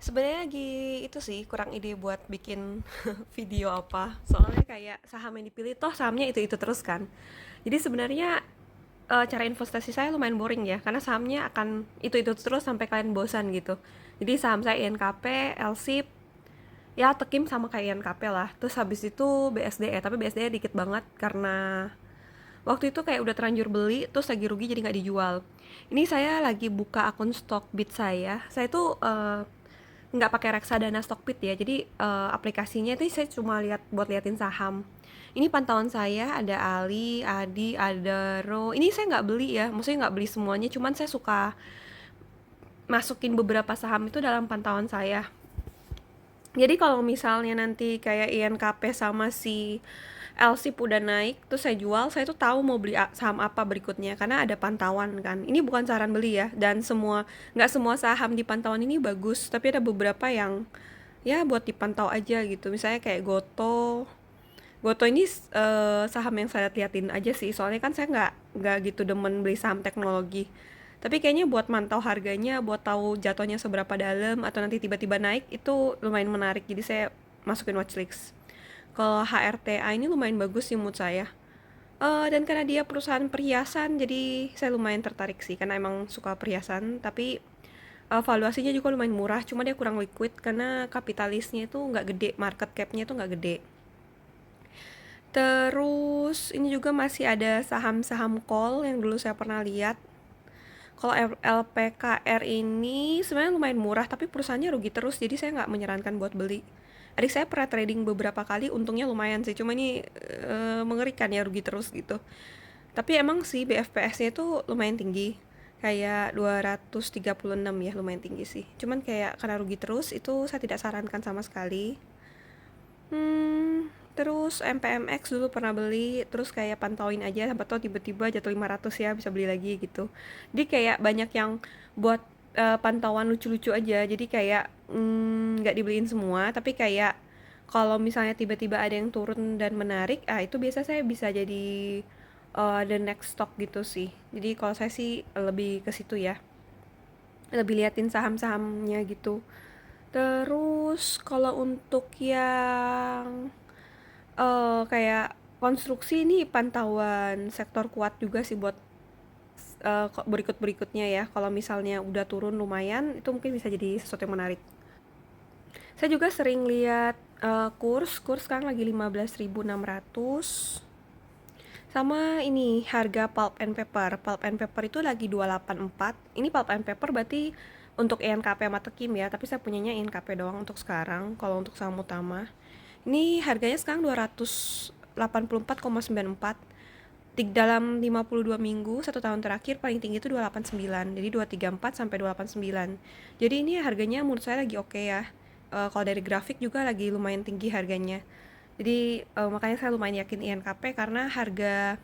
Sebenarnya lagi itu sih kurang ide buat bikin video apa. Soalnya kayak saham yang dipilih toh sahamnya itu-itu terus kan. Jadi sebenarnya cara investasi saya lumayan boring ya karena sahamnya akan itu-itu terus sampai kalian bosan gitu. Jadi saham saya INKP, LSIP, ya Tekim sama kayak INKP lah. Terus habis itu BSDE, tapi BSDE dikit banget karena waktu itu kayak udah terlanjur beli terus lagi rugi jadi nggak dijual. Ini saya lagi buka akun Stockbit saya tuh nggak pakai reksadana Stockbit ya, jadi aplikasinya itu saya cuma lihat buat liatin saham. Ini pantauan saya ada Ali, Adi, ada Ro. Ini saya nggak beli ya, maksudnya nggak beli semuanya, cuman saya suka masukin beberapa saham itu dalam pantauan saya. Jadi kalau misalnya nanti kayak INKP sama si LSIP udah naik, terus saya jual, saya tuh tahu mau beli saham apa berikutnya karena ada pantauan kan. Ini bukan saran beli ya, dan nggak semua saham di pantauan ini bagus, tapi ada beberapa yang ya buat dipantau aja gitu. Misalnya kayak Goto. Goto ini saham yang saya liatin aja sih, soalnya kan saya nggak gitu demen beli saham teknologi. Tapi kayaknya buat mantau harganya, buat tahu jatuhnya seberapa dalam atau nanti tiba-tiba naik itu lumayan menarik. Jadi saya masukin watchlist. Kalau HRTA ini lumayan bagus sih menurut saya. Dan karena dia perusahaan perhiasan, jadi saya lumayan tertarik sih karena emang suka perhiasan. Tapi valuasinya juga lumayan murah, cuma dia kurang liquid karena kapitalisnya itu nggak gede, market capnya itu nggak gede. Terus ini juga masih ada saham-saham call yang dulu saya pernah lihat. Kalau LPKR ini sebenarnya lumayan murah, tapi perusahaannya rugi terus, jadi saya nggak menyarankan buat beli. Adik saya pernah trading beberapa kali, untungnya lumayan sih, cuma ini mengerikan ya rugi terus gitu. Tapi emang sih BFPS-nya itu lumayan tinggi, kayak 236 ya, lumayan tinggi sih. Cuman kayak karena rugi terus, itu saya tidak sarankan sama sekali. Terus MPMX dulu pernah beli, terus kayak pantauin aja sampai tau tiba-tiba jatuh 500 ya bisa beli lagi gitu. Jadi kayak banyak yang buat pantauan lucu-lucu aja. Jadi kayak nggak dibeliin semua, tapi kayak kalau misalnya tiba-tiba ada yang turun dan menarik, itu biasa saya bisa jadi the next stock gitu sih. Jadi kalau saya sih lebih ke situ ya. Lebih liatin saham-sahamnya gitu. Terus kalau untuk yang kayak konstruksi ini pantauan sektor kuat juga sih buat berikut-berikutnya ya. Kalau misalnya udah turun lumayan, itu mungkin bisa jadi sesuatu yang menarik. Saya juga sering lihat kurs sekarang lagi 15.600. Sama ini harga pulp and paper. Pulp and paper itu lagi 284. Ini pulp and paper berarti untuk INKP sama Tekim ya, tapi saya punyanya INKP doang untuk sekarang. Kalau untuk saham utama, ini harganya sekarang 284,94. Di dalam 52 minggu, 1 tahun terakhir paling tinggi itu 289. Jadi 234 sampai 289. Jadi ini harganya menurut saya lagi oke ya. Kalau dari grafik juga lagi lumayan tinggi harganya. Jadi makanya saya lumayan yakin INKP karena harga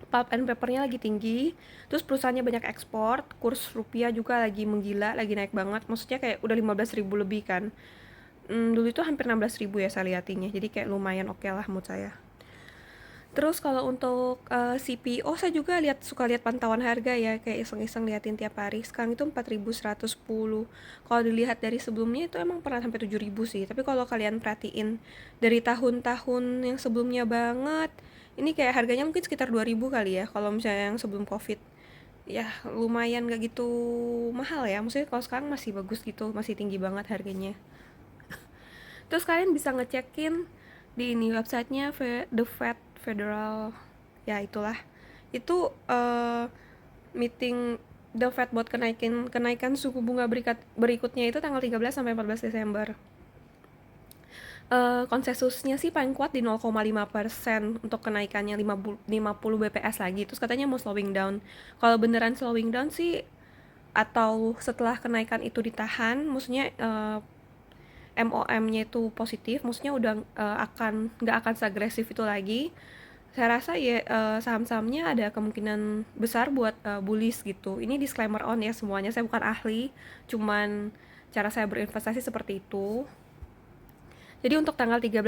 pulp and papernya lagi tinggi, terus perusahaannya banyak ekspor, kurs rupiah juga lagi menggila, lagi naik banget, maksudnya kayak udah 15.000 lebih kan. Dulu itu hampir 16.000 ya saya liatinya, jadi kayak lumayan oke lah menurut saya. Terus kalau untuk CPO saya juga suka lihat pantauan harga ya, kayak iseng-iseng liatin tiap hari. Sekarang itu 4.110. Kalau dilihat dari sebelumnya itu emang pernah sampai 7.000 sih. Tapi kalau kalian perhatiin dari tahun-tahun yang sebelumnya banget, ini kayak harganya mungkin sekitar 2.000 kali ya kalau misalnya yang sebelum Covid. Ya, lumayan gak gitu mahal ya. Maksudnya kalau sekarang masih bagus gitu, masih tinggi banget harganya. Terus kalian bisa ngecekin di ini websitenya The Fed Federal, ya itulah. Itu meeting The Fed buat kenaikan suku bunga berikutnya itu tanggal 13 sampai 14 Desember. Konsensusnya sih paling kuat di 0,5% untuk kenaikannya 50 BPS lagi. Terus katanya mau slowing down. Kalau beneran slowing down sih atau setelah kenaikan itu ditahan, maksudnya MOM-nya itu positif, maksudnya udah nggak akan seagresif itu lagi. Saya rasa ya saham-sahamnya ada kemungkinan besar buat bullish gitu. Ini disclaimer on ya semuanya, saya bukan ahli, cuman cara saya berinvestasi seperti itu. Jadi untuk tanggal 13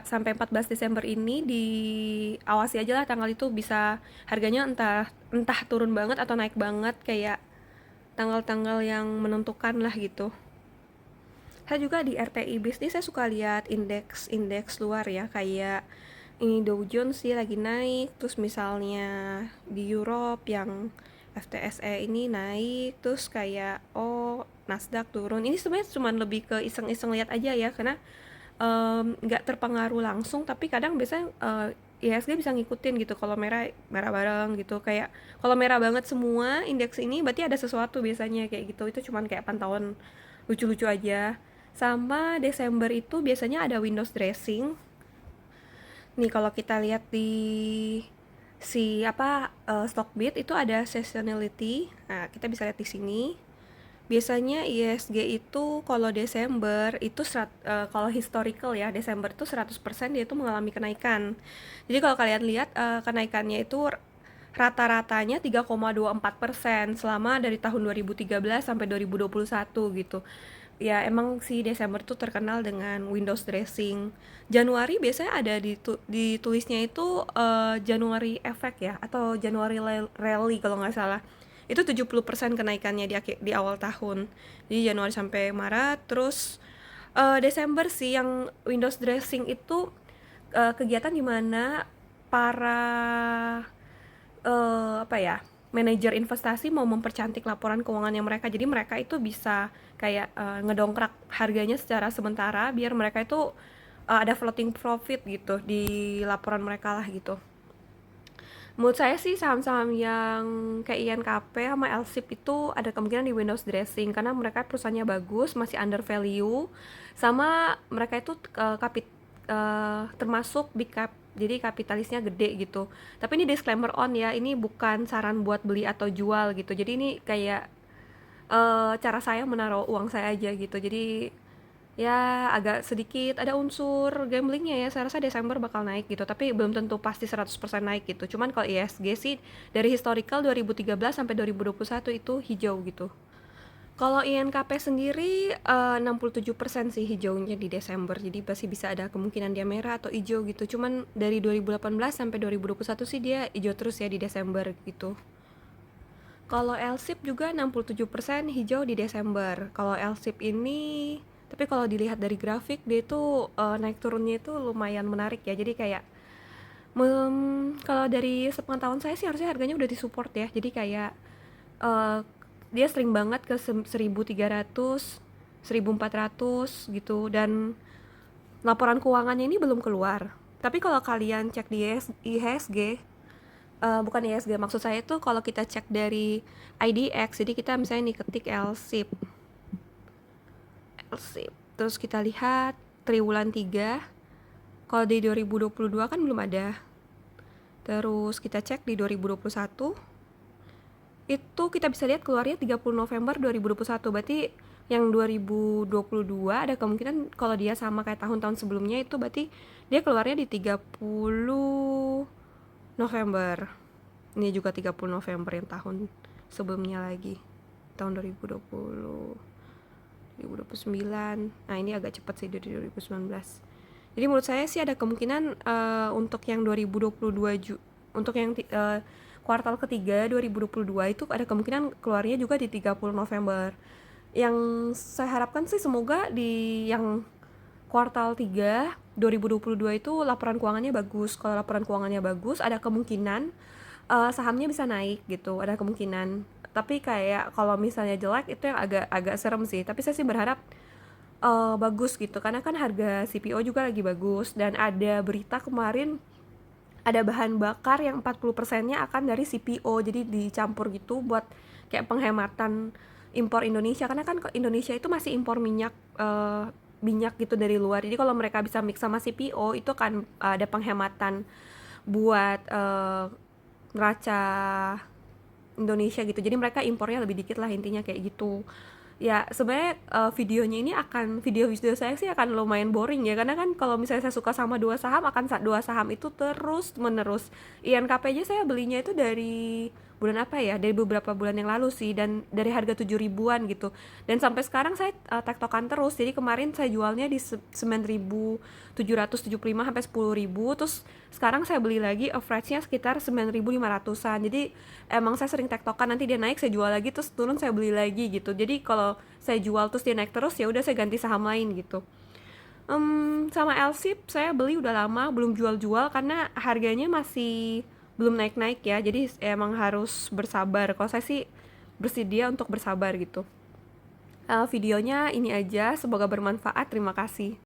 sampai 14 Desember ini diawasi aja lah, tanggal itu bisa harganya entah turun banget atau naik banget, kayak tanggal-tanggal yang menentukan lah gitu. Saya juga di RTI Bisnis saya suka lihat indeks luar ya, kayak ini Dow Jones sih lagi naik, terus misalnya di Europe yang FTSE ini naik, terus kayak oh Nasdaq turun. Ini sebenarnya cuma lebih ke iseng-iseng lihat aja ya, karena nggak terpengaruh langsung, tapi kadang biasanya IHSG bisa ngikutin gitu. Kalau merah merah bareng gitu, kayak kalau merah banget semua indeks ini berarti ada sesuatu biasanya kayak gitu. Itu cuman kayak pantauan lucu-lucu aja. Sama Desember itu biasanya ada Windows dressing nih. Kalau kita lihat di si apa Stockbit itu ada seasonality. Nah, kita bisa lihat di sini. Biasanya ISG itu kalau Desember itu kalau historical ya, Desember itu 100% dia itu mengalami kenaikan. Jadi kalau kalian lihat kenaikannya itu rata-ratanya 3,24% selama dari tahun 2013 sampai 2021 gitu. Ya emang sih Desember tuh terkenal dengan Windows dressing. Januari biasanya ada ditulisnya itu Januari effect ya, atau Januari rally kalau nggak salah. Itu 70% kenaikannya di awal tahun. Jadi Januari sampai Maret. Terus Desember sih yang Windows dressing itu kegiatan dimana para apa ya, manajer investasi mau mempercantik laporan keuangannya mereka. Jadi mereka itu bisa kayak ngedongkrak harganya secara sementara biar mereka itu ada floating profit gitu di laporan mereka lah gitu. Menurut saya sih saham-saham yang kayak INKP sama LSIP itu ada kemungkinan di Windows dressing karena mereka perusahaannya bagus, masih under value, sama mereka itu termasuk big cap, jadi kapitalisnya gede gitu. Tapi ini disclaimer on ya, ini bukan saran buat beli atau jual gitu. Jadi ini kayak cara saya menaruh uang saya aja gitu. Jadi ya agak sedikit ada unsur gamblingnya ya. Saya rasa Desember bakal naik gitu, tapi belum tentu pasti 100% naik gitu. Cuman kalau ISG sih dari historical 2013 sampai 2021 itu hijau gitu. Kalau INKP sendiri 67% sih hijaunya di Desember. Jadi masih bisa ada kemungkinan dia merah atau hijau gitu. Cuman dari 2018 sampai 2021 sih dia hijau terus ya di Desember gitu. Kalau LSIP juga 67% hijau di Desember. Kalau LSIP ini, tapi kalau dilihat dari grafik dia itu naik turunnya itu lumayan menarik ya. Jadi kayak kalau dari sepengetahuan saya sih harusnya harganya udah disupport ya. Jadi kayak uh, dia sering banget ke 1300, 1400 gitu, dan laporan keuangannya ini belum keluar. Tapi kalau kalian cek di IHSG, bukan IHSG, maksud saya itu kalau kita cek dari IDX, jadi kita misalnya nih ketik LSIP, terus kita lihat triwulan 3, kalau di 2022 kan belum ada. Terus kita cek di 2021, itu kita bisa lihat keluarnya 30 November 2021. Berarti yang 2022 ada kemungkinan kalau dia sama kayak tahun-tahun sebelumnya itu berarti dia keluarnya di 30 November. Ini juga 30 November yang tahun sebelumnya lagi. Tahun 2020, 2029. Nah, ini agak cepat sih dari 2019. Jadi menurut saya sih ada kemungkinan untuk yang 2022 untuk yang kuartal ketiga 2022 itu ada kemungkinan keluarnya juga di 30 November. Yang saya harapkan sih semoga di yang kuartal 3 2022 itu laporan keuangannya bagus. Kalau laporan keuangannya bagus, ada kemungkinan sahamnya bisa naik gitu, ada kemungkinan. Tapi kayak kalau misalnya jelek itu yang agak serem sih. Tapi saya sih berharap bagus gitu, karena kan harga CPO juga lagi bagus, dan ada berita kemarin ada bahan bakar yang 40%-nya akan dari CPO, jadi dicampur gitu buat kayak penghematan impor Indonesia, karena kan Indonesia itu masih impor minyak gitu dari luar. Jadi kalau mereka bisa mix sama CPO itu kan ada penghematan buat neraca Indonesia gitu. Jadi mereka impornya lebih dikit lah, intinya kayak gitu. Ya sebenarnya videonya ini video saya sih akan lumayan boring ya, karena kan kalau misalnya saya suka sama dua saham itu terus menerus. INKP aja saya belinya itu dari bulan apa ya, dari beberapa bulan yang lalu sih, dan dari harga 7 ribuan gitu, dan sampai sekarang saya tektokan terus. Jadi kemarin saya jualnya di 9.775 sampai 10 ribu, terus sekarang saya beli lagi average-nya sekitar 9.500-an. Jadi emang saya sering tektokan, nanti dia naik saya jual lagi, terus turun saya beli lagi gitu. Jadi kalau saya jual terus dia naik terus, ya udah saya ganti saham lain gitu. Sama LSIP saya beli udah lama, belum jual-jual karena harganya masih belum naik-naik ya. Jadi emang harus bersabar. Kalau saya sih bersedia untuk bersabar gitu. Videonya ini aja, semoga bermanfaat. Terima kasih.